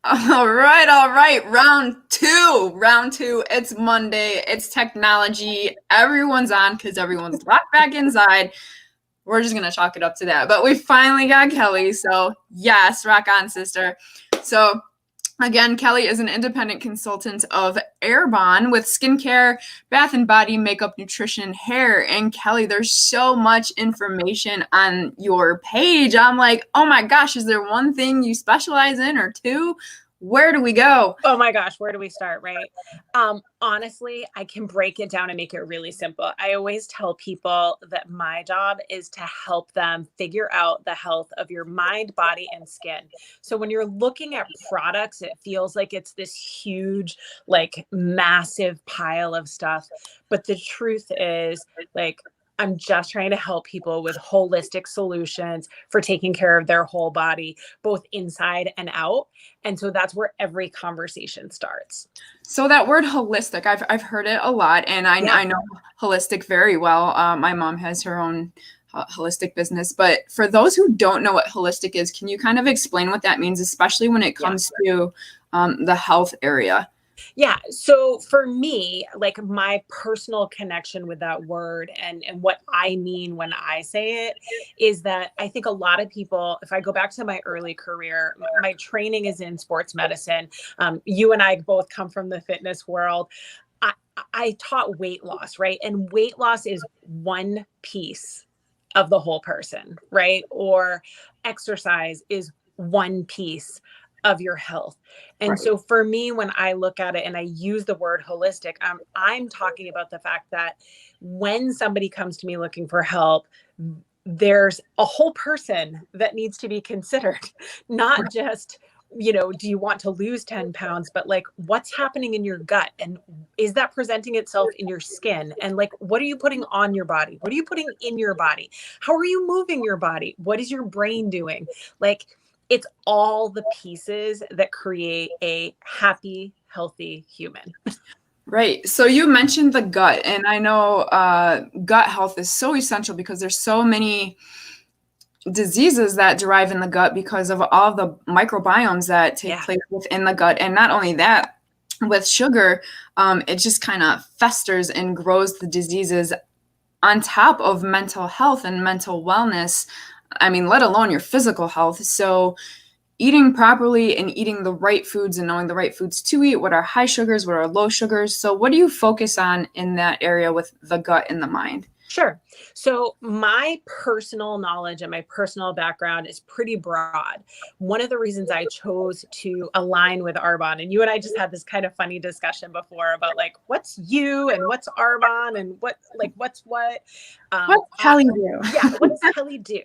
All right, all right. Round two. Round two. It's Monday. It's technology. Everyone's on because everyone's locked back inside. We're just gonna chalk it up to that. But we finally got Kelly. So yes, rock on, sister. So again, Kelly is an independent consultant of Arbonne with skincare, bath and body, makeup, nutrition, hair. And Kelly, there's so much information on your page. I'm like, oh my gosh, is there one thing you specialize in or two? Where do we go? Oh my gosh, where do we start, right? Honestly, I can break it down and make it really simple. I always tell people that my job is to help them figure out the health of your mind, body, and skin. So when you're looking at products, it feels like it's this huge, like massive pile of stuff. But the truth is, like, I'm just trying to help people with holistic solutions for taking care of their whole body, both inside and out. And so that's where every conversation starts. So that word holistic, I've heard it a lot, and I know holistic very well. My mom has her own holistic business, but for those who don't know what holistic is, can you kind of explain what that means, especially when it comes to the health area? Yeah. So for me, like my personal connection with that word and what I mean when I say it is that I think a lot of people, if I go back to my early career, my training is in sports medicine. You and I both come from the fitness world. I taught weight loss, right? And weight loss is one piece of the whole person, right? Or exercise is one piece of your health. And Right. so for me, when I look at it and I use the word holistic, I'm talking about the fact that when somebody comes to me looking for help, there's a whole person that needs to be considered, not just, do you want to lose 10 pounds, but like what's happening in your gut, and is that presenting itself in your skin? And like, what are you putting on your body? What are you putting in your body? How are you moving your body? What is your brain doing? Like, it's all the pieces that create a happy, healthy human. Right. So you mentioned the gut, and I know gut health is so essential because there's so many diseases that derive in the gut because of all the microbiomes that take place within the gut. And not only that, with sugar, it just kind of festers and grows the diseases on top of mental health and mental wellness. I mean, let alone your physical health. So eating properly and eating the right foods and knowing the right foods to eat, what are high sugars, what are low sugars. So what do you focus on in that area with the gut and the mind? Sure. So my personal knowledge and my personal background is pretty broad. One of the reasons I chose to align with Arbonne, and you and I just had this kind of funny discussion before about like, what's you and what's Arbonne and what's what? What's Kelly do? Yeah, what does Kelly do?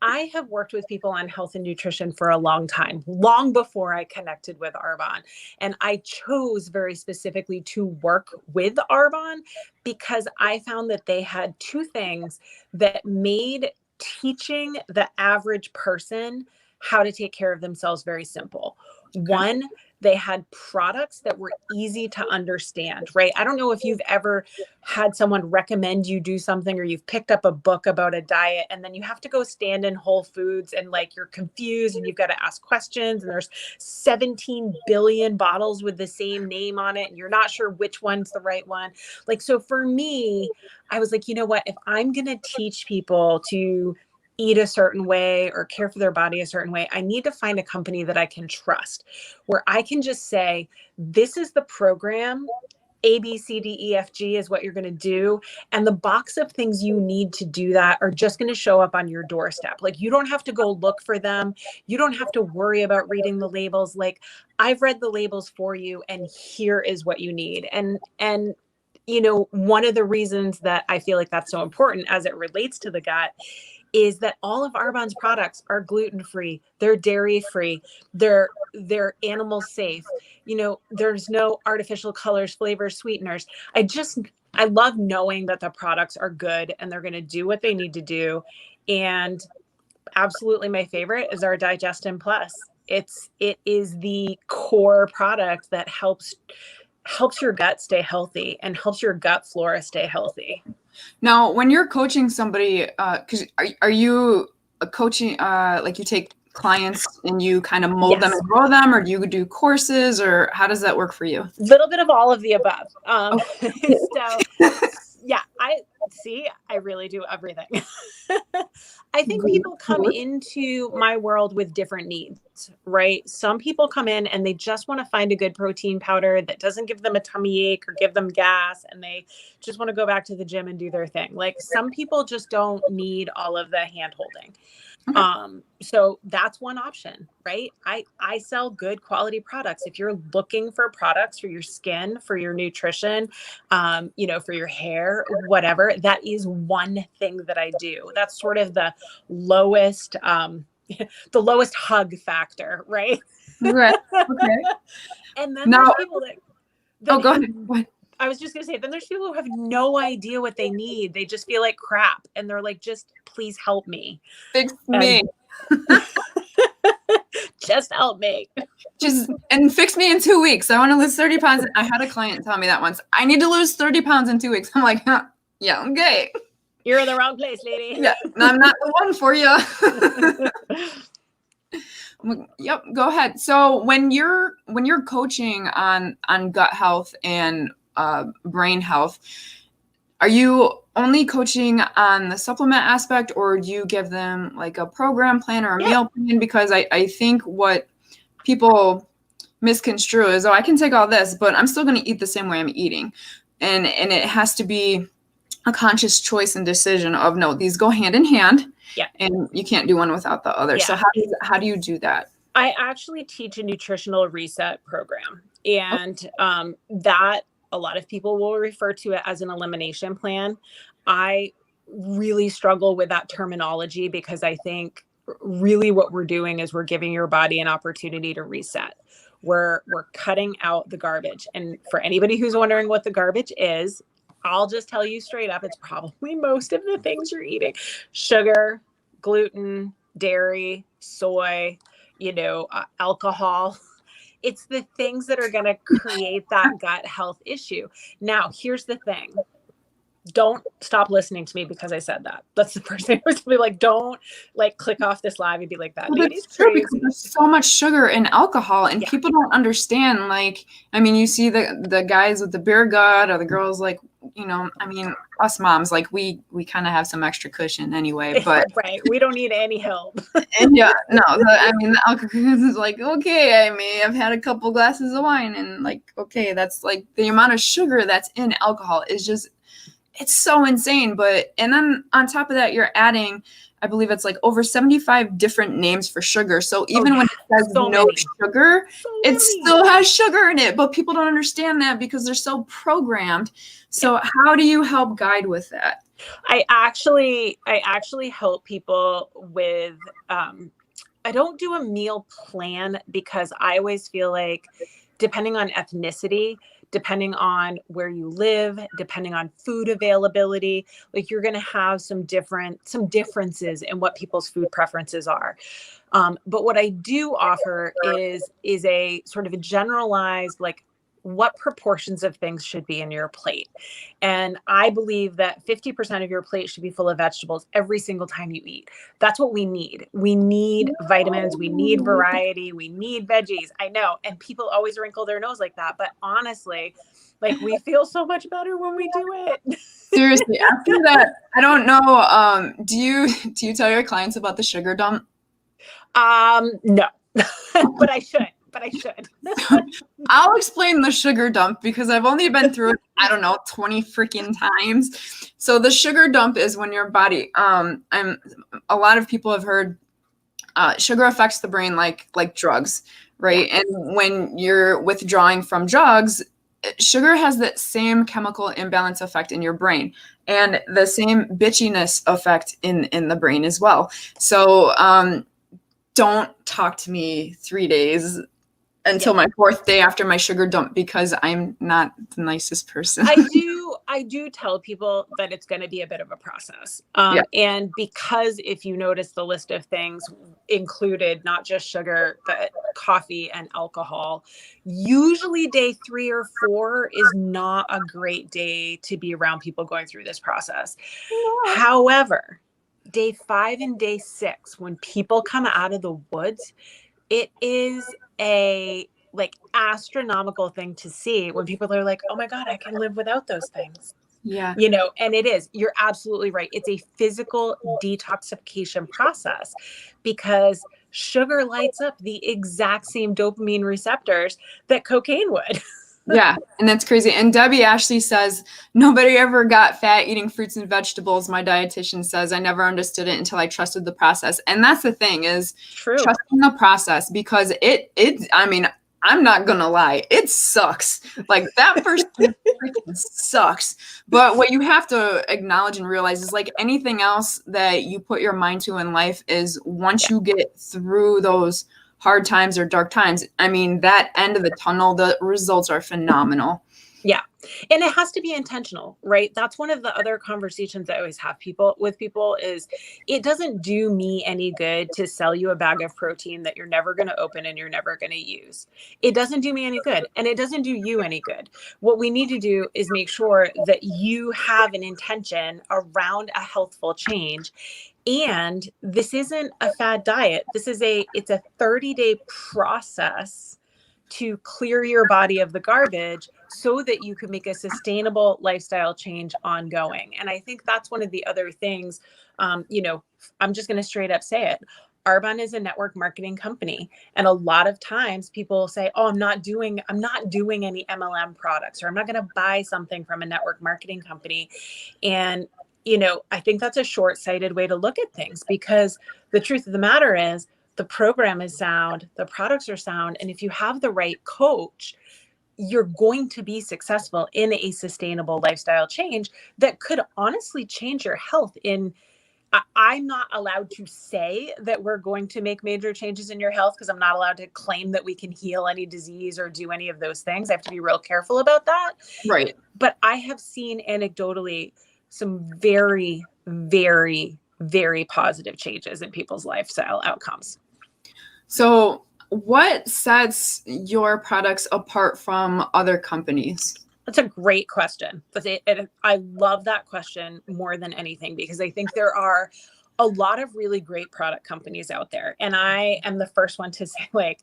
I have worked with people on health and nutrition for a long time, long before I connected with Arbonne. And I chose very specifically to work with Arbonne because I found that they had two things that made teaching the average person how to take care of themselves very simple. One, they had products that were easy to understand, right? I don't know if you've ever had someone recommend you do something, or you've picked up a book about a diet and then you have to go stand in Whole Foods and like you're confused and you've got to ask questions and there's 17 billion bottles with the same name on it and you're not sure which one's the right one. Like, so for me, I was like, you know what, if I'm going to teach people to eat a certain way or care for their body a certain way, I need to find a company that I can trust, where I can just say, this is the program, A, B, C, D, E, F, G is what you're going to do. And the box of things you need to do that are just going to show up on your doorstep. Like, you don't have to go look for them. You don't have to worry about reading the labels. Like, I've read the labels for you and here is what you need. And one of the reasons that I feel like that's so important as it relates to the gut is that all of Arbonne's products are gluten-free, they're dairy-free, they're animal safe. There's no artificial colors, flavors, sweeteners. I love knowing that the products are good and they're going to do what they need to do. And absolutely my favorite is our Digestin Plus. It is the core product that helps your gut stay healthy and helps your gut flora stay healthy. Now, when you're coaching somebody, because are you coaching, like you take clients and you kind of mold them Yes. and grow them, or do you do courses, or how does that work for you? Little bit of all of the above. Okay. So yeah, I really do everything. I think people come into my world with different needs, right? Some people come in and they just want to find a good protein powder that doesn't give them a tummy ache or give them gas, and they just want to go back to the gym and do their thing. Like, some people just don't need all of the hand holding. Okay. So that's one option, right? I sell good quality products. If you're looking for products for your skin, for your nutrition, for your hair, whatever, that is one thing that I do. That's sort of the lowest, the lowest hug factor, right? Right. Okay. And then Now, there's people that go ahead. Go ahead. I was just going to say, then there's people who have no idea what they need. They just feel like crap. And they're like, just please help me. Fix me. Just help me. And fix me in 2 weeks. I want to lose 30 pounds. I had a client tell me that once. I need to lose 30 pounds in 2 weeks. I'm like, huh, yeah, okay. You're in the wrong place, lady. Yeah, I'm not the one for you. Yep, go ahead. So when you're coaching on gut health and brain health, are you only coaching on the supplement aspect, or do you give them like a program plan or a meal plan? Because I think what people misconstrue is, oh, I can take all this, but I'm still going to eat the same way I'm eating. And it has to be a conscious choice and decision of, no, these go hand in hand. Yeah. And you can't do one without the other. Yeah. So how do you do that? I actually teach a nutritional reset program, and that a lot of people will refer to it as an elimination plan. I really struggle with that terminology because I think really what we're doing is we're giving your body an opportunity to reset. We're cutting out the garbage. And for anybody who's wondering what the garbage is, I'll just tell you straight up, it's probably most of the things you're eating: sugar, gluten, dairy, soy, alcohol. It's the things that are going to create that gut health issue. Now, here's the thing. Don't stop listening to me because I said that. That's the first thing. I was be like, don't click off this live and be like, that lady's crazy. There's so much sugar and alcohol, and people don't understand. Like, I mean, you see the guys with the beer gut, or the girls, like, I mean, us moms, like, we kind of have some extra cushion anyway, but right, we don't need any help. And the alcohol is like, okay, I may have had a couple glasses of wine, and like, okay, that's like the amount of sugar that's in alcohol is just, it's so insane. But, and then on top of that, you're adding, I believe it's like over 75 different names for sugar. So even when it says sugar, it still has sugar in it, but people don't understand that because they're so programmed. So how do you help guide with that? I actually help people with, I don't do a meal plan because I always feel like, depending on ethnicity, depending on where you live, depending on food availability, like, you're going to have some differences in what people's food preferences are. But what I do offer is a sort of a generalized, like, what proportions of things should be in your plate. And I believe that 50% of your plate should be full of vegetables every single time you eat. That's what we need. We need vitamins. We need variety. We need veggies. I know. And people always wrinkle their nose like that. But honestly, like, we feel so much better when we do it. Seriously, after that, I don't know. Do you tell your clients about the sugar dump? No, but I should. I'll explain the sugar dump because I've only been through it, I don't know, 20 freaking times. So the sugar dump is when your body, a lot of people have heard sugar affects the brain like drugs, right? And when you're withdrawing from drugs, sugar has that same chemical imbalance effect in your brain and the same bitchiness effect in the brain as well. So don't talk to me 3 days until my fourth day after my sugar dump, because I'm not the nicest person. I do tell people that it's going to be a bit of a process. And because if you notice, the list of things included not just sugar, but coffee and alcohol, usually day 3 or 4 is not a great day to be around people going through this process. However, day 5 and day 6, when people come out of the woods, it is a like astronomical thing to see when people are like, oh my God, I can live without those things. Yeah. You know, and it is, you're absolutely right. It's a physical detoxification process because sugar lights up the exact same dopamine receptors that cocaine would. Yeah, and that's crazy. And Debbie Ashley says, nobody ever got fat eating fruits and vegetables. My dietitian says I never understood it until I trusted the process. And that's the thing is True. trusting the process, because I mean, I'm not gonna lie, it sucks. Like that first freaking sucks. But what you have to acknowledge and realize is, like anything else that you put your mind to in life, is once you get through those hard times or dark times, I mean, that end of the tunnel, the results are phenomenal. Yeah. And it has to be intentional, right? That's one of the other conversations I always have with people is, it doesn't do me any good to sell you a bag of protein that you're never going to open and you're never going to use. It doesn't do me any good, and it doesn't do you any good. What we need to do is make sure that you have an intention around a healthful change. And this isn't a fad diet. It's a 30-day process to clear your body of the garbage so that you can make a sustainable lifestyle change ongoing. And I think that's one of the other things, you know, I'm just going to straight up say it. Arbonne is a network marketing company. And a lot of times people say, oh, I'm not doing any MLM products, or I'm not going to buy something from a network marketing company. And you know, I think that's a short-sighted way to look at things, because the truth of the matter is the program is sound, the products are sound. And if you have the right coach, you're going to be successful in a sustainable lifestyle change that could honestly change your health I'm not allowed to say that we're going to make major changes in your health, because I'm not allowed to claim that we can heal any disease or do any of those things. I have to be real careful about that. Right. But I have seen anecdotally some very, very, very positive changes in people's lifestyle outcomes. So what sets your products apart from other companies? That's a great question. I love that question more than anything, because I think there are a lot of really great product companies out there. And I am the first one to say, like,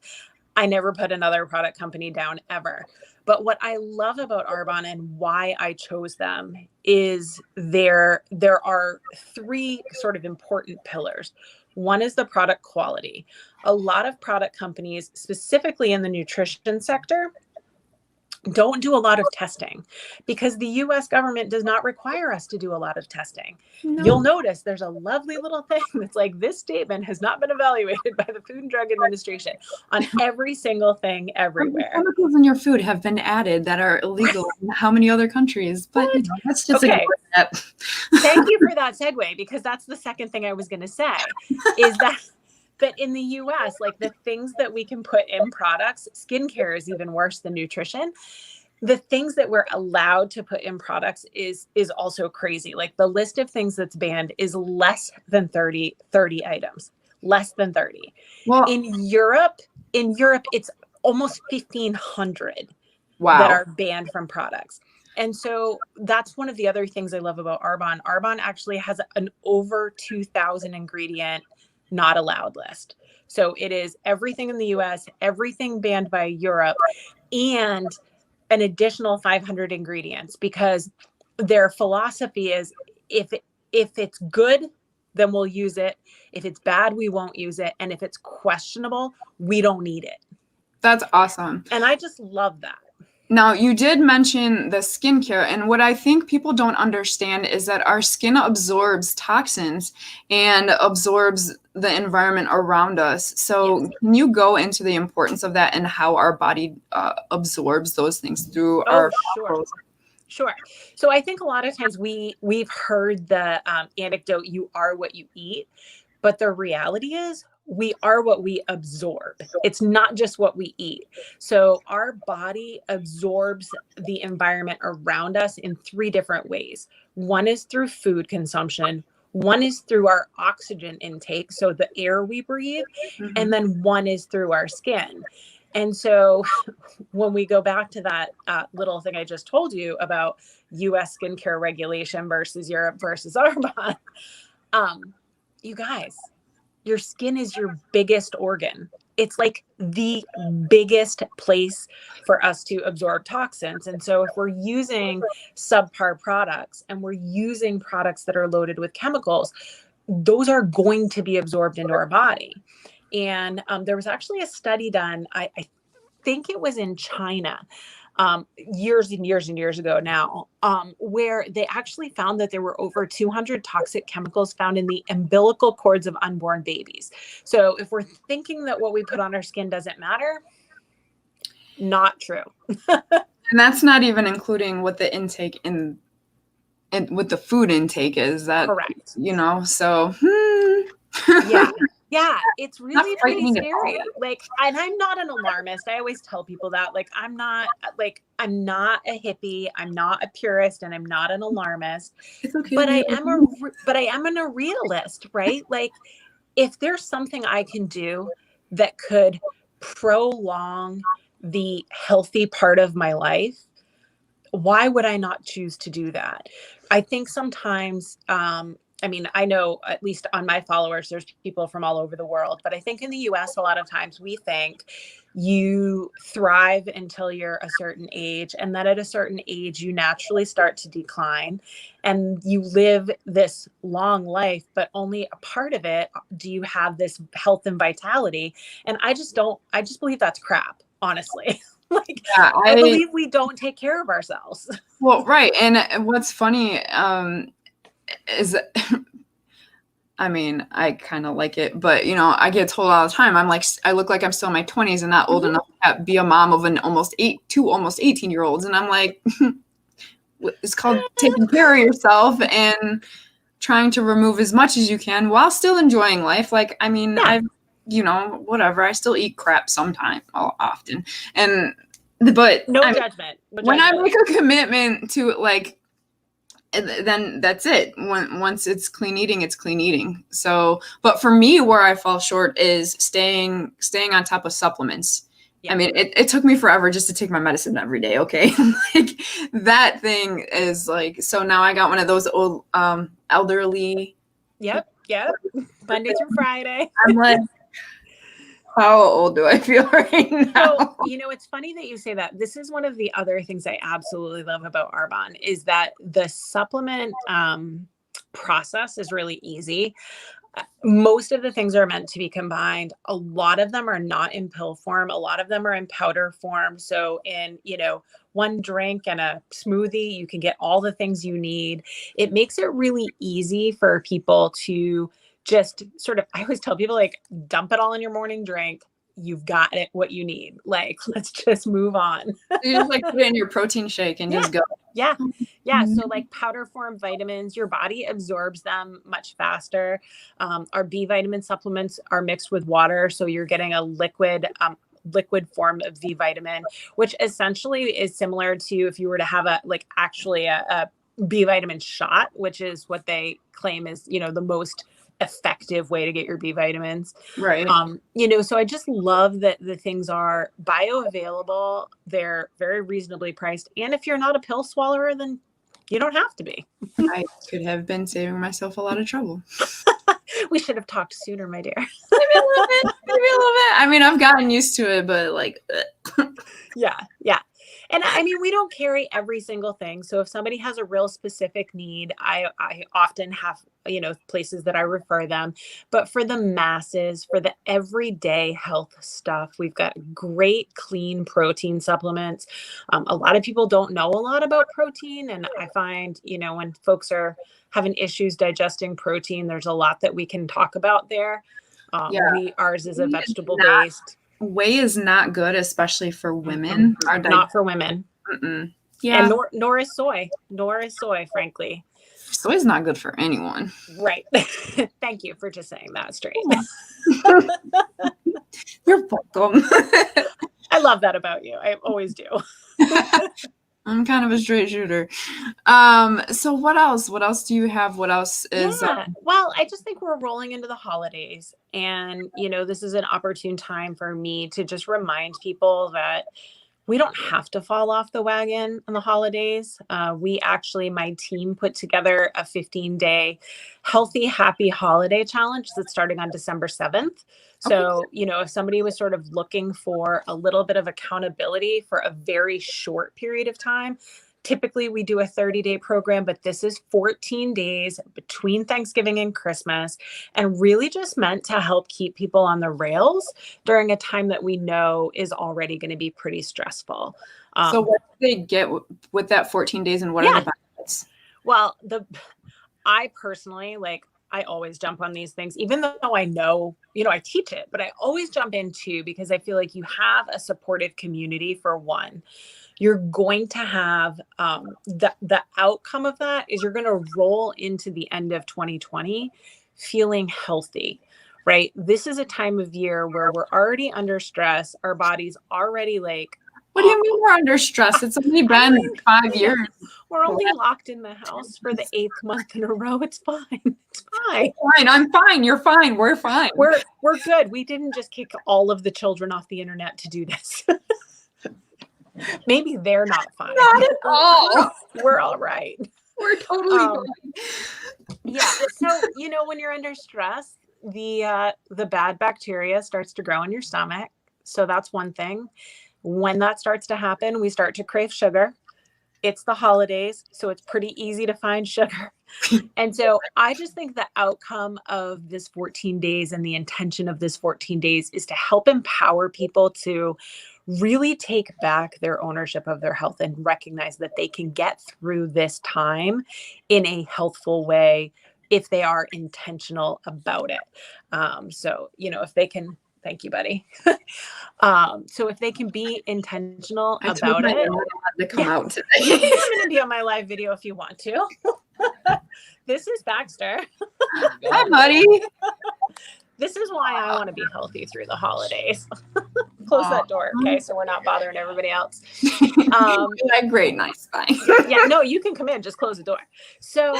I never put another product company down ever. But what I love about Arbonne and why I chose them is there are 3 sort of important pillars. One is the product quality. A lot of product companies, specifically in the nutrition sector, don't do a lot of testing, because the US government does not require us to do a lot of testing. No. You'll notice there's a lovely little thing that's like, this statement has not been evaluated by the Food and Drug Administration, on every single thing everywhere. Chemicals in your food have been added that are illegal in how many other countries? But you know, that's just okay. Thank you for that segue, because that's the second thing I was going to say is that in the US, like the things that we can put in products, skincare is even worse than nutrition. The things that we're allowed to put in products is also crazy. Like the list of things that's banned is less than 30 items, less than 30. Well, in Europe, it's almost 1,500 that are banned from products. And so that's one of the other things I love about Arbonne. Arbonne actually has an over 2,000 ingredient not allowed list. So it is everything in the US, everything banned by Europe, and an additional 500 ingredients, because their philosophy is if it's good, then we'll use it. If it's bad, we won't use it. And if it's questionable, we don't need it. That's awesome. And I just love that. Now, you did mention the skincare, and what I think people don't understand is that our skin absorbs toxins and absorbs the environment around us. So yes. Can you go into the importance of that and how our body absorbs those things through our Sure. So I think a lot of times we've heard the anecdote, you are what you eat, but the reality is we are what we absorb. It's not just what we eat. So our body absorbs the environment around us in 3 different ways. One is through food consumption. One is through our oxygen intake, so the air we breathe. Mm-hmm. And then one is through our skin. And so when we go back to that little thing I just told you about US skincare regulation versus Europe versus Arbonne, You guys, your skin is your biggest organ. It's like the biggest place for us to absorb toxins. And so if we're using subpar products and we're using products that are loaded with chemicals, those are going to be absorbed into our body. And there was actually a study done, I think it was in China, years and years and years ago now, where they actually found that there were over 200 toxic chemicals found in the umbilical cords of unborn babies. So if we're thinking that what we put on our skin doesn't matter, not true. And that's not even including what the intake in what the food intake is. That Correct. So Yeah, it's really pretty scary. Like, and I'm not an alarmist. I always tell people that, like, I'm not a hippie, I'm not a purist, and I'm not an alarmist. It's okay. But I am a realist, right? Like, if there's something I can do that could prolong the healthy part of my life, why would I not choose to do that? I think sometimes, I mean, I know at least on my followers, there's people from all over the world, but I think in the US, a lot of times we think you thrive until you're a certain age, and then at a certain age, you naturally start to decline and you live this long life, but only a part of it do you have this health and vitality. And I just believe that's crap, honestly. Like, yeah, I believe we don't take care of ourselves. Well, right. And what's funny is, I mean, I kind of like it, but I get told all the time, I'm like, I look like I'm still in my 20s and not old enough to be a mom of almost 18-year-olds. And I'm like, it's called taking care of yourself and trying to remove as much as you can while still enjoying life. Like, I mean, I've, whatever, I still eat crap sometime, often. But no judgment. When I make a commitment to it, like, then that's it. Once it's clean eating, it's clean eating. So, but for me, where I fall short is staying on top of supplements. Yeah. I mean, it took me forever just to take my medicine every day. Okay. Like, that thing is like, so now I got one of those old, elderly. Yep. Monday through Friday. I'm like, how old do I feel right now? So, it's funny that you say that. This is one of the other things I absolutely love about Arbonne is that the supplement process is really easy. Most of the things are meant to be combined. A lot of them are not in pill form. A lot of them are in powder form. So in, one drink and a smoothie, you can get all the things you need. It makes it really easy for people to just sort of, I always tell people, like, dump it all in your morning drink. You've got it, what you need. Like, let's just move on. You just like put it in your protein shake and just go. Yeah. So like powder form vitamins, your body absorbs them much faster. Our B vitamin supplements are mixed with water. So you're getting a liquid form of V vitamin, which essentially is similar to if you were to have a B vitamin shot, which is what they claim is, the most effective way to get your B vitamins. Right. So I just love that the things are bioavailable. They're very reasonably priced. And if you're not a pill swallower, then you don't have to be. I could have been saving myself a lot of trouble. We should have talked sooner, my dear. Maybe a little bit. I mean, I've gotten used to it, but like, yeah. And I mean, we don't carry every single thing. So if somebody has a real specific need, I often have, places that I refer them. But for the masses, for the everyday health stuff, we've got great, clean protein supplements. A lot of people don't know a lot about protein. And I find, when folks are having issues digesting protein, there's a lot that we can talk about there. Ours is a vegetable based. Whey is not good, especially for women. Not for women. Mm-mm. Yeah. And nor is soy. Frankly. Soy's not good for anyone. Right. Thank you for just saying that straight. You're welcome. I love that about you. I always do. I'm kind of a straight shooter. So what else? What else do you have? What else is? Well, I just think we're rolling into the holidays, and this is an opportune time for me to just remind people that we don't have to fall off the wagon on the holidays. My team put together a 15-day healthy, happy holiday challenge that's starting on December 7th. Okay. So, if somebody was sort of looking for a little bit of accountability for a very short period of time, typically we do a 30-day program, but this is 14 days between Thanksgiving and Christmas, and really just meant to help keep people on the rails during a time that we know is already going to be pretty stressful. So what do they get with that 14 days, and what are the benefits? Well, I personally, I always jump on these things, even though I know, I teach it, but I always jump in too, because I feel like you have a supportive community for one. You're going to have the outcome of that is you're going to roll into the end of 2020 feeling healthy, right? This is a time of year where we're already under stress. Our body's already what do you mean we're under stress? It's only been 5 years. We're only locked in the house for the 8th month in a row. It's fine. It's fine. I'm fine. You're fine. We're fine. We're good. We didn't just kick all of the children off the internet to do this. Maybe they're not fine. Not at all. We're all right. We're totally fine. Yeah. So, when you're under stress, the bad bacteria starts to grow in your stomach. So that's one thing. When that starts to happen, we start to crave sugar. It's the holidays, so it's pretty easy to find sugar. And so I just think the outcome of this 14 days and the intention of this 14 days is to help empower people to really take back their ownership of their health and recognize that they can get through this time in a healthful way if they are intentional about it. So, if they can, thank you, buddy. So if they can be intentional about it, to come out today. I'm going to be on my live video if you want to. This is Baxter. Hi, buddy. This is why I want to be healthy through the holidays. Close that door, okay? So we're not bothering everybody else. Great, nice, fine. Yeah, no, you can come in, just close the door. So,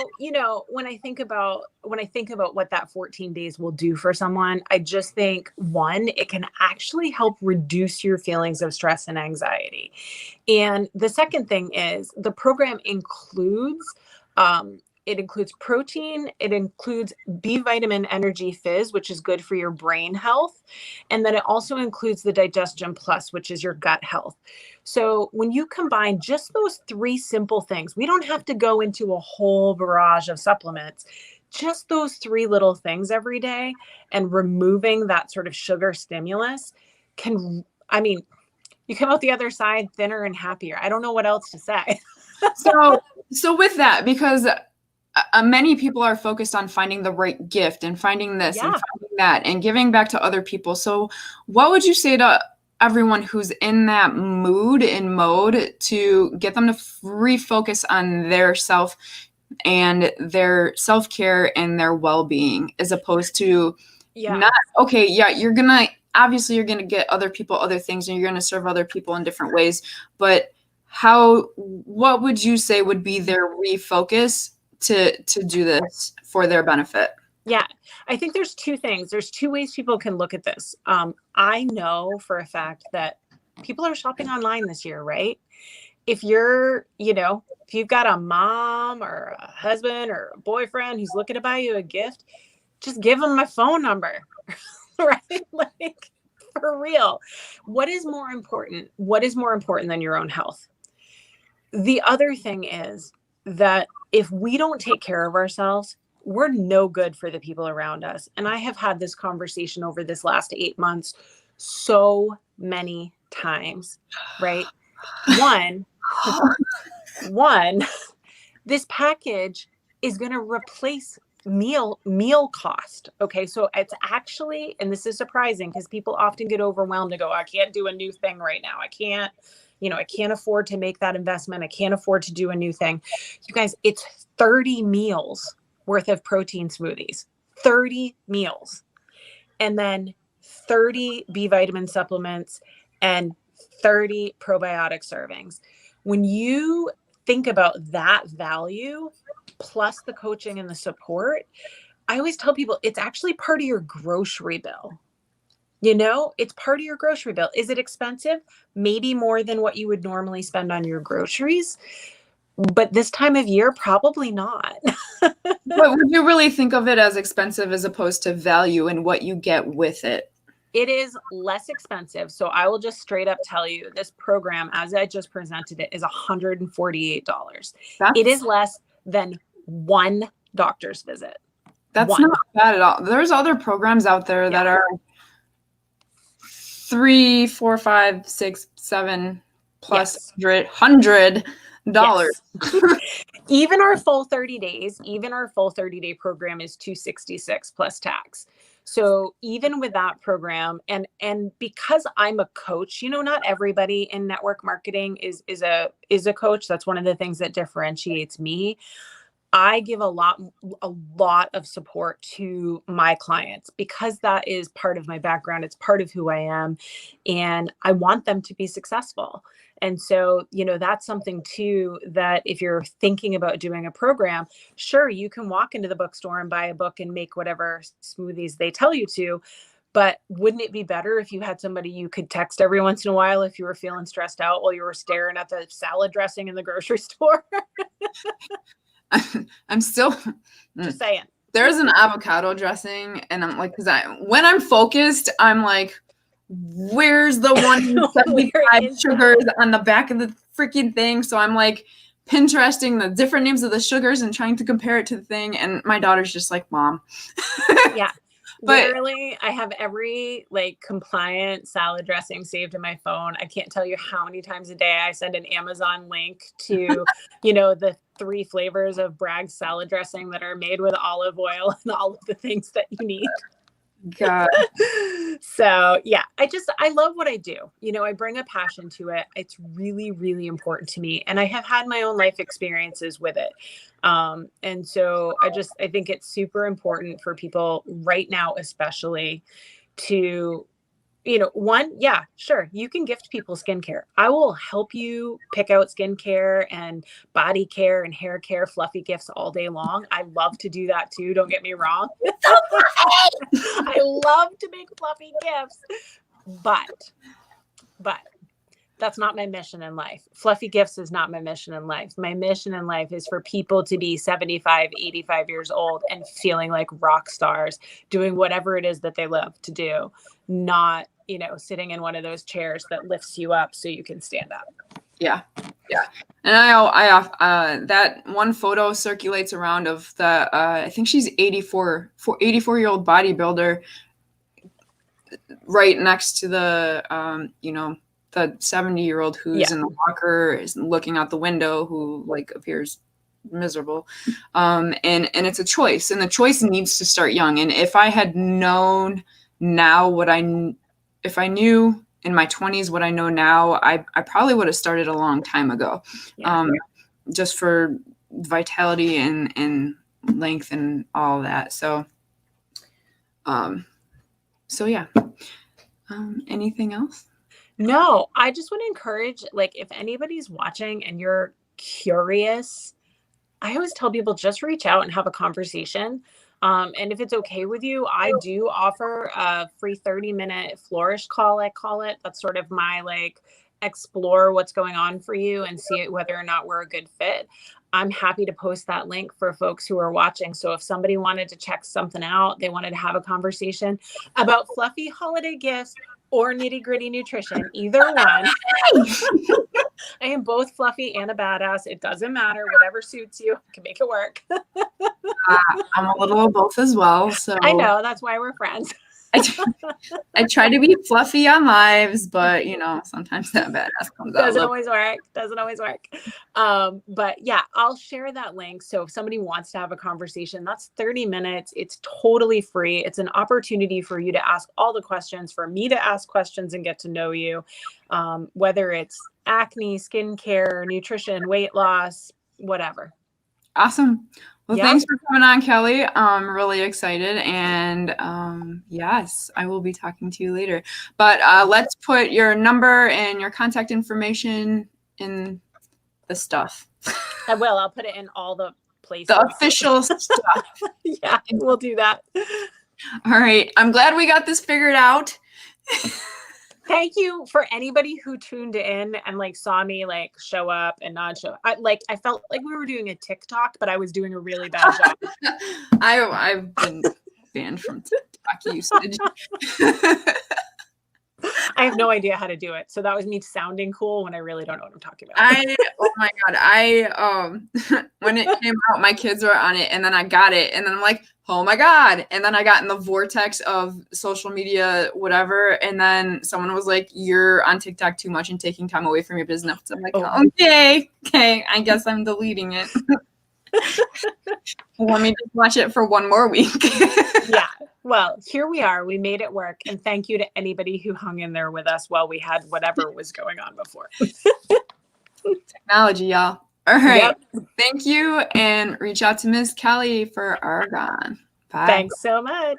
when I think about what that 14 days will do for someone, I just think, one, it can actually help reduce your feelings of stress and anxiety. And the second thing is the program includes it includes protein, it includes B vitamin energy fizz, which is good for your brain health. And then it also includes the Digestion Plus, which is your gut health. So when you combine just those 3 simple things, we don't have to go into a whole barrage of supplements, just those 3 little things every day, and removing that sort of sugar stimulus you come out the other side thinner and happier. I don't know what else to say. So with that, because many people are focused on finding the right gift and finding this and finding that and giving back to other people. So what would you say to everyone who's in that mood and mode to get them to refocus on their self and their self-care and their well-being, as opposed to you're gonna get other people other things, and you're gonna serve other people in different ways, but what would you say would be their refocus to do this for their benefit? Yeah, I think there's 2 things. There's 2 ways people can look at this. I know for a fact that people are shopping online this year, right? If if you've got a mom or a husband or a boyfriend who's looking to buy you a gift, just give them my phone number, right? For real. What is more important? What is more important than your own health? The other thing is that if we don't take care of ourselves, we're no good for the people around us. And I have had this conversation over this last 8 months so many times, right? One, this package is going to replace meal cost. Okay. So it's actually, and this is surprising because people often get overwhelmed and go, I can't do a new thing right now. I can't afford to make that investment. I can't afford to do a new thing. You guys, it's 30 meals worth of protein smoothies, 30 meals, and then 30 B vitamin supplements and 30 probiotic servings. When you think about that value, plus the coaching and the support, I always tell people it's actually part of your grocery bill. It's part of your grocery bill. Is it expensive? Maybe more than what you would normally spend on your groceries. But this time of year, probably not. But would you really think of it as expensive as opposed to value and what you get with it? It is less expensive. So I will just straight up tell you this program, as I just presented it, is $148. It is less than one doctor's visit. That's not bad at all. There's other programs out there that are $3, $4, $5, $6, $7 plus $100. Yes. Even our full 30 days, even our full 30-day program is $266 plus tax. So even with that program, and because I'm a coach, not everybody in network marketing is a coach. That's one of the things that differentiates me. I give a lot of support to my clients because that is part of my background. It's part of who I am, and I want them to be successful. And so, that's something too, that if you're thinking about doing a program, sure, you can walk into the bookstore and buy a book and make whatever smoothies they tell you to. But wouldn't it be better if you had somebody you could text every once in a while if you were feeling stressed out while you were staring at the salad dressing in the grocery store? I'm still just saying. There's an avocado dressing, and I'm like, when I'm focused, I'm like, where's the 175 sugars on the back of the freaking thing? So I'm like Pinteresting the different names of the sugars and trying to compare it to the thing. And my daughter's just like, Mom. Yeah. But literally, I have every compliant salad dressing saved in my phone. I can't tell you how many times a day I send an Amazon link to, the 3 flavors of Bragg's salad dressing that are made with olive oil and all of the things that you need. God. So yeah, I love what I do. I bring a passion to it. It's really, really important to me. And I have had my own life experiences with it. And so I think it's super important for people right now, especially to, sure, you can gift people skincare. I will help you pick out skincare and body care and hair care, fluffy gifts all day long. I love to do that too. Don't get me wrong. I love to make fluffy gifts, but that's not my mission in life. Fluffy gifts is not my mission in life. My mission in life is for people to be 75, 85 years old and feeling like rock stars, doing whatever it is that they love to do, not, sitting in one of those chairs that lifts you up so you can stand up. Yeah. Yeah. And I that one photo circulates around of the, I think she's 84-year-old bodybuilder right next to the, the 70-year-old who's in the walker is looking out the window, who appears miserable. And it's a choice, and the choice needs to start young. And if I had known now if I knew in my 20s what I know now, I probably would have started a long time ago. Just for vitality and length and all that. So yeah. Anything else? No, I just want to encourage, if anybody's watching and you're curious, I always tell people just reach out and have a conversation. And if it's okay with you, I do offer a free 30-minute Flourish call, I call it. That's sort of my explore what's going on for you and see whether or not we're a good fit. I'm happy to post that link for folks who are watching. So if somebody wanted to check something out, they wanted to have a conversation about fluffy holiday gifts or nitty-gritty nutrition, either one. I am both fluffy and a badass. It doesn't matter. Whatever suits you, I can make it work. I'm a little of both as well. So I know, that's why we're friends. I try to be fluffy on lives, but sometimes that badass comes out. Doesn't always work. But yeah, I'll share that link. So if somebody wants to have a conversation, that's 30 minutes. It's totally free. It's an opportunity for you to ask all the questions, for me to ask questions and get to know you. Whether it's acne, skincare, nutrition, weight loss, whatever. Awesome. Well, thanks for coming on, Kelly. I'm really excited. And yes, I will be talking to you later. But let's put your number and your contact information in the stuff. I will. I'll put it in all the places. The official stuff. Yeah, we'll do that. All right. I'm glad we got this figured out. Thank you for anybody who tuned in and like saw me like show up and not show up. I felt like we were doing a TikTok, but I was doing a really bad job. I've been banned from TikTok usage. I have no idea how to do it. So that was me sounding cool when I really don't know what I'm talking about. Oh my God. When it came out, my kids were on it and then I got it and then I'm like, oh my God. And then I got in the vortex of social media, whatever. And then someone was like, you're on TikTok too much and taking time away from your business. I'm like, okay, I guess I'm deleting it. Let me just watch it for one more week. Yeah. Well, here we are. We made it work. And thank you to anybody who hung in there with us while we had whatever was going on before. Technology, y'all. All right. Yep. Thank you. And reach out to Miss Kelly for Arbonne. Bye. Thanks so much.